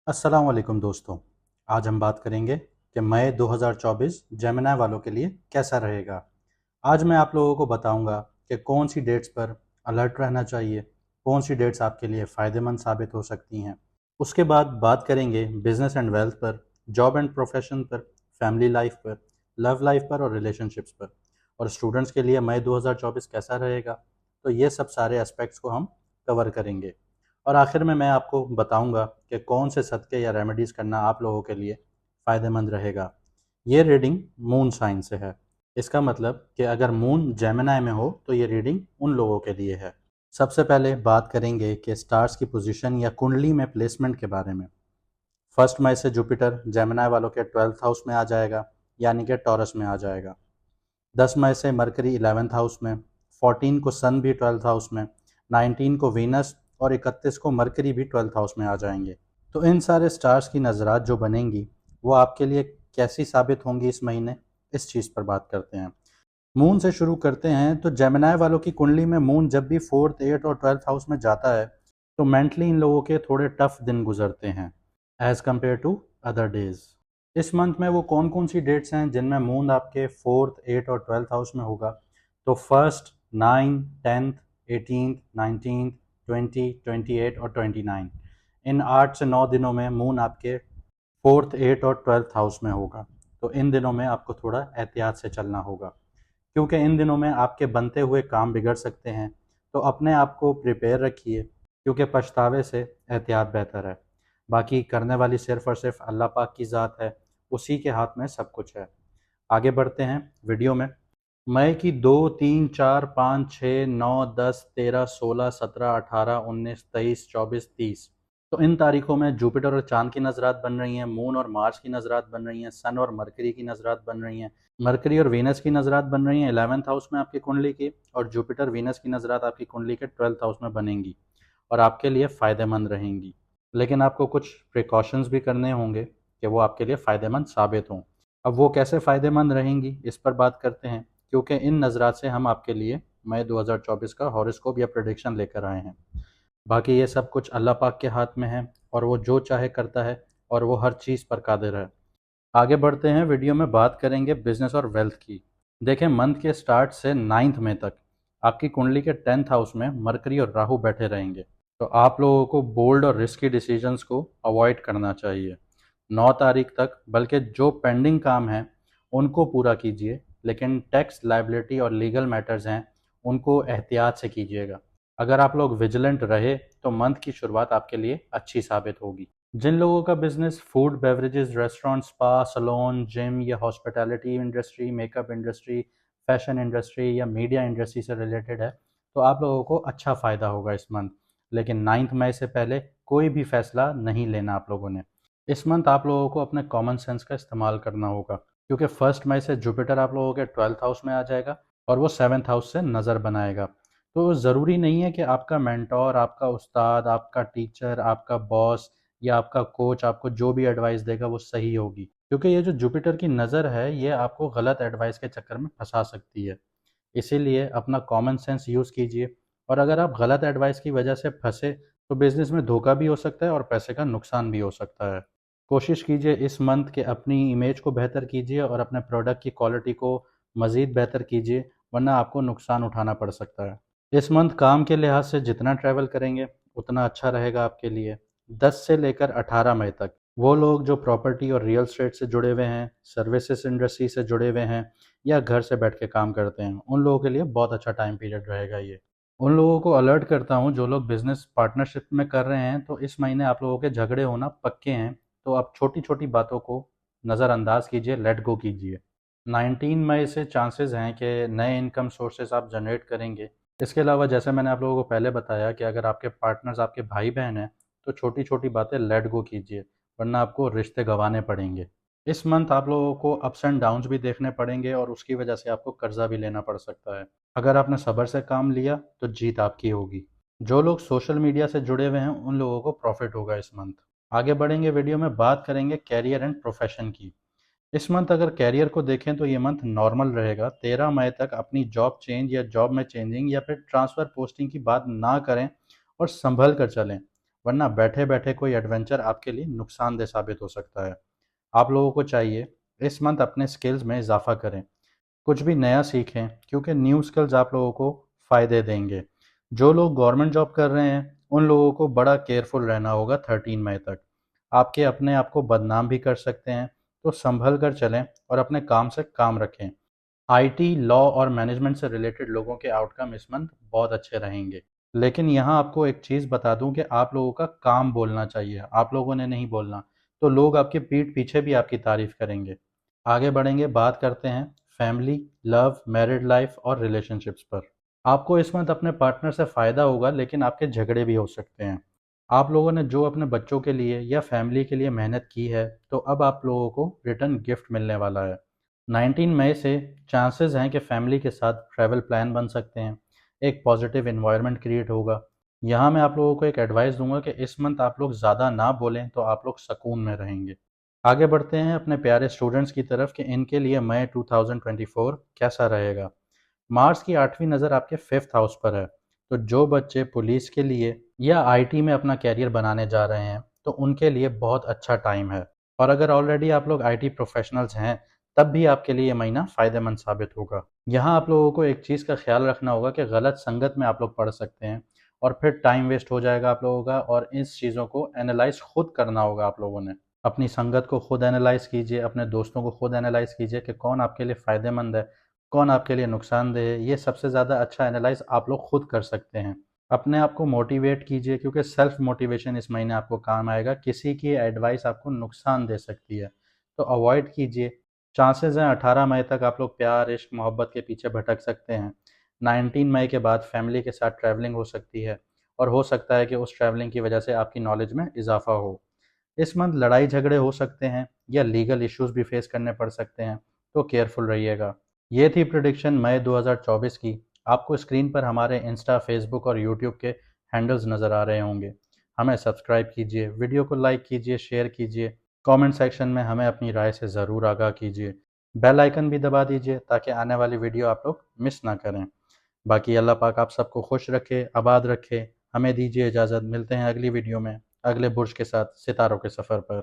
अस्सलाम वालेकुम दोस्तों। आज हम बात करेंगे कि मई 2024 जेमिनी वालों के लिए कैसा रहेगा। आज मैं आप लोगों को बताऊंगा कि कौन सी डेट्स पर अलर्ट रहना चाहिए, कौन सी डेट्स आपके लिए फ़ायदेमंद साबित हो सकती हैं। उसके बाद बात करेंगे बिजनेस एंड वेल्थ पर, जॉब एंड प्रोफेशन पर, फैमिली लाइफ पर, लव लाइफ पर और रिलेशनशिप्स पर। और स्टूडेंट्स के लिए मई 2024 कैसा रहेगा, तो ये सब सारे एस्पेक्ट्स को हम कवर करेंगे। और आखिर में मैं आपको बताऊंगा कि कौन से सदक़े या रेमेडीज़ करना आप लोगों के लिए फ़ायदेमंद रहेगा। ये रीडिंग मून साइन से है। इसका मतलब कि अगर मून जेमिनी में हो तो ये रीडिंग उन लोगों के लिए है। सबसे पहले बात करेंगे कि स्टार्स की पोजीशन या कुंडली में प्लेसमेंट के बारे में। 1 मई से जुपिटर जेमिनी वालों के 12th हाउस में आ जाएगा, यानी कि टॉरस में आ जाएगा। 10 मई से मरकरी 11th हाउस में, 14 को सन भी 12th हाउस में, 19 को वीनस और 31 को मरकरी भी 12th हाउस में आ जाएंगे। तो इन सारे स्टार्स की नज़रात जो बनेंगी वो आपके लिए कैसी साबित होंगी इस महीने, इस चीज़ पर बात करते हैं। मून से शुरू करते हैं तो जेमिनी वालों की कुंडली में मून जब भी 4th, 8th और 12th हाउस में जाता है तो मेंटली इन लोगों के थोड़े टफ दिन गुजरते हैं as compare to other days. इस मंथ में वो कौन कौन सी डेट्स हैं जिनमें मून आपके 4th, 8th और 12th हाउस में होगा, तो 1st, 9, 10th, 18th, 19th, 20, 28 और 29। इन 8 से 9 दिनों में मून आपके 4th, 8th और 12th हाउस में होगा। तो इन दिनों में आपको थोड़ा एहतियात से चलना होगा, क्योंकि इन दिनों में आपके बनते हुए काम बिगड़ सकते हैं। तो अपने आप को प्रिपेयर रखिए, क्योंकि पछतावे से एहतियात बेहतर है। बाकी करने वाली सिर्फ और सिर्फ अल्लाह पाक की ज़ात है, उसी के हाथ में सब कुछ है। आगे बढ़ते हैं वीडियो में। मई की 2, 3, 4, 5, 6, 9, 10, 13, 16, 17, 18, 19, 23, 24, 30। तो इन तारीखों में जुपिटर और चांद की नज़रात बन रही हैं, मून और मार्स की नज़रात बन रही हैं, सन और मरकरी की नज़रात बन रही हैं, मरकरी और वीनस की नज़रात बन रही हैं 11th हाउस में आपकी कुंडली की, और जुपिटर वीनस की नज़रात आपकी कुंडली के 12th हाउस में बनेंगी और आपके लिए फ़ायदेमंद रहेंगी। लेकिन आपको कुछ प्रिकॉशंस भी करने होंगे कि वो आपके लिए फ़ायदेमंद साबित हों। अब वो कैसे फ़ायदेमंद रहेंगी इस पर बात करते हैं, क्योंकि इन नज़रात से हम आपके लिए मई 2024 का हॉरोस्कोप या प्रेडिक्शन लेकर आए हैं। बाकी ये सब कुछ अल्लाह पाक के हाथ में है और वो जो चाहे करता है और वो हर चीज़ पर कादिर है। आगे बढ़ते हैं, वीडियो में बात करेंगे बिजनेस और वेल्थ की। देखें, मंथ के स्टार्ट से 9th मई तक आपकी कुंडली के 10th हाउस में मरकरी और राहु बैठे रहेंगे। तो आप लोगों को बोल्ड और रिस्की डिसीजंस को अवॉइड करना चाहिए 9 तारीख तक। बल्कि जो पेंडिंग काम है उनको पूरा कीजिए, लेकिन टैक्स लायबिलिटी और लीगल मैटर्स हैं उनको एहतियात से कीजिएगा। अगर आप लोग विजिलेंट रहे तो मंथ की शुरुआत आपके लिए अच्छी साबित होगी। जिन लोगों का business food, beverages, restaurant, spa, salon, gym या hospitality industry, makeup industry, fashion industry या मीडिया इंडस्ट्री से रिलेटेड है, तो आप लोगों को अच्छा फ़ायदा होगा इस मंथ। लेकिन 9th मई से पहले कोई भी फैसला नहीं लेना आप लोगों ने। इस मंथ आप लोगों को अपने कॉमन सेंस का इस्तेमाल करना होगा, क्योंकि 1 मई से जुपिटर आप लोगों के 12th हाउस में आ जाएगा और वो 7th हाउस से नज़र बनाएगा। तो ज़रूरी नहीं है कि आपका मेंटोर, आपका उस्ताद, आपका टीचर, आपका बॉस या आपका कोच आपको जो भी एडवाइस देगा वो सही होगी, क्योंकि ये जो जुपिटर की नज़र है ये आपको गलत एडवाइस के चक्कर में फंसा सकती है। इसीलिए अपना कॉमन सेंस यूज़ कीजिए, और अगर आप गलत एडवाइस की वजह से फंसे तो बिजनेस में धोखा भी हो सकता है और पैसे का नुकसान भी हो सकता है। कोशिश कीजिए इस मंथ के अपनी इमेज को बेहतर कीजिए और अपने प्रोडक्ट की क्वालिटी को मज़ीद बेहतर कीजिए, वरना आपको नुकसान उठाना पड़ सकता है। इस मंथ काम के लिहाज से जितना ट्रैवल करेंगे उतना अच्छा रहेगा आपके लिए। 10 से लेकर 18 मई तक वो लोग जो प्रॉपर्टी और रियल एस्टेट से जुड़े हुए हैं, सर्विसेज इंडस्ट्री से जुड़े हुए हैं या घर से बैठ के काम करते हैं, उन लोगों के लिए बहुत अच्छा टाइम पीरियड रहेगा ये। उन लोगों को अलर्ट करता हूँ जो लोग बिजनेस पार्टनरशिप में कर रहे हैं, तो इस महीने आप लोगों के झगड़े होना पक्के हैं। तो आप छोटी छोटी बातों को नज़रअंदाज कीजिए, लेट गो कीजिए। 19 मई से चांसेस हैं कि नए इनकम सोर्सेज आप जनरेट करेंगे। इसके अलावा जैसे मैंने आप लोगों को पहले बताया कि अगर आपके पार्टनर्स आपके भाई बहन हैं तो छोटी छोटी बातें लेट गो कीजिए, वरना आपको रिश्ते गंवाने पड़ेंगे। इस मंथ आप लोगों को अप्स एंड डाउन्स भी देखने पड़ेंगे और उसकी वजह से आपको कर्जा भी लेना पड़ सकता है। अगर आपने सब्र से काम लिया तो जीत आपकी होगी। जो लोग सोशल मीडिया से जुड़े हुए हैं उन लोगों को प्रॉफिट होगा इस मंथ। आगे बढ़ेंगे, वीडियो में बात करेंगे कैरियर एंड प्रोफेशन की। इस मंथ अगर कैरियर को देखें तो ये मंथ नॉर्मल रहेगा। 13 मई तक अपनी जॉब चेंज या जॉब में चेंजिंग या फिर ट्रांसफ़र पोस्टिंग की बात ना करें और संभल कर चलें, वरना बैठे बैठे कोई एडवेंचर आपके लिए नुकसानदेह साबित हो सकता है। आप लोगों को चाहिए इस मंथ अपने स्किल्स में इजाफा करें, कुछ भी नया सीखें, क्योंकि न्यू स्किल्स आप लोगों को फ़ायदे देंगे। जो लोग गवर्नमेंट जॉब कर रहे हैं उन लोगों को बड़ा केयरफुल रहना होगा 13 मई तक। आपके अपने आप को बदनाम भी कर सकते हैं, तो संभल कर चलें और अपने काम से काम रखें। आईटी, लॉ और मैनेजमेंट से रिलेटेड लोगों के आउटकम इस मंथ बहुत अच्छे रहेंगे। लेकिन यहाँ आपको एक चीज़ बता दूं कि आप लोगों का काम बोलना चाहिए, आप लोगों ने नहीं बोलना। तो लोग आपके पीठ पीछे भी आपकी तारीफ करेंगे। आगे बढ़ेंगे, बात करते हैं फैमिली, लव, मैरिड लाइफ और रिलेशनशिप्स पर। आपको इस मंथ अपने पार्टनर से फ़ायदा होगा, लेकिन आपके झगड़े भी हो सकते हैं। आप लोगों ने जो अपने बच्चों के लिए या फैमिली के लिए मेहनत की है, तो अब आप लोगों को रिटर्न गिफ्ट मिलने वाला है। 19 मई से चांसेस हैं कि फैमिली के साथ ट्रैवल प्लान बन सकते हैं। एक पॉजिटिव इन्वायरमेंट क्रिएट होगा। यहाँ मैं आप लोगों को एक एडवाइस दूंगा कि इस मंथ आप लोग ज़्यादा ना बोलें, तो आप लोग सुकून में रहेंगे। आगे बढ़ते हैं अपने प्यारे स्टूडेंट्स की तरफ कि इनके लिए मई 2024 कैसा रहेगा। मार्स की 8वीं नज़र आपके 5th हाउस पर है। तो जो बच्चे पुलिस के लिए या आईटी में अपना कैरियर बनाने जा रहे हैं, तो उनके लिए बहुत अच्छा टाइम है। और अगर ऑलरेडी आप लोग आईटी प्रोफेशनल्स हैं, तब भी आपके लिए ये महीना फ़ायदेमंद साबित होगा। यहाँ आप लोगों को एक चीज़ का ख्याल रखना होगा कि गलत संगत में आप लोग पढ़ सकते हैं और फिर टाइम वेस्ट हो जाएगा आप लोगों का, और इस चीज़ों को एनालाइज खुद करना होगा आप लोगों ने। अपनी संगत को खुद एनालाइज कीजिए, अपने दोस्तों को खुद एनालाइज कीजिए कि कौन आपके लिए फ़ायदेमंद है, कौन आपके लिए नुकसानदेह है। ये सबसे ज़्यादा अच्छा एनालाइज आप लोग खुद कर सकते हैं। अपने आप को मोटिवेट कीजिए, क्योंकि सेल्फ मोटिवेशन इस महीने आपको काम आएगा। किसी की एडवाइस आपको नुकसान दे सकती है, तो अवॉइड कीजिए। चांसेस हैं 18 मई तक आप लोग प्यार, इश्क, मोहब्बत के पीछे भटक सकते हैं। 19 मई के बाद फैमिली के साथ ट्रैवलिंग हो सकती है, और हो सकता है कि उस ट्रैवलिंग की वजह से आपकी नॉलेज में इजाफा हो। इस मंथ लड़ाई झगड़े हो सकते हैं या लीगल इश्यूज भी फेस करने पड़ सकते हैं, तो केयरफुल रहिएगा। ये थी प्रिडिक्शन मई 2024 की। आपको स्क्रीन पर हमारे इंस्टा, फेसबुक और यूट्यूब के हैंडल्स नज़र आ रहे होंगे। हमें सब्सक्राइब कीजिए, वीडियो को लाइक कीजिए, शेयर कीजिए। कमेंट सेक्शन में हमें अपनी राय से ज़रूर आगाह कीजिए। बेल आइकन भी दबा दीजिए ताकि आने वाली वीडियो आप लोग मिस ना करें। बाकी अल्लाह पाक आप सबको खुश रखे, आबाद रखे। हमें दीजिए इजाज़त, मिलते हैं अगली वीडियो में अगले बुर्ज के साथ सितारों के सफ़र पर।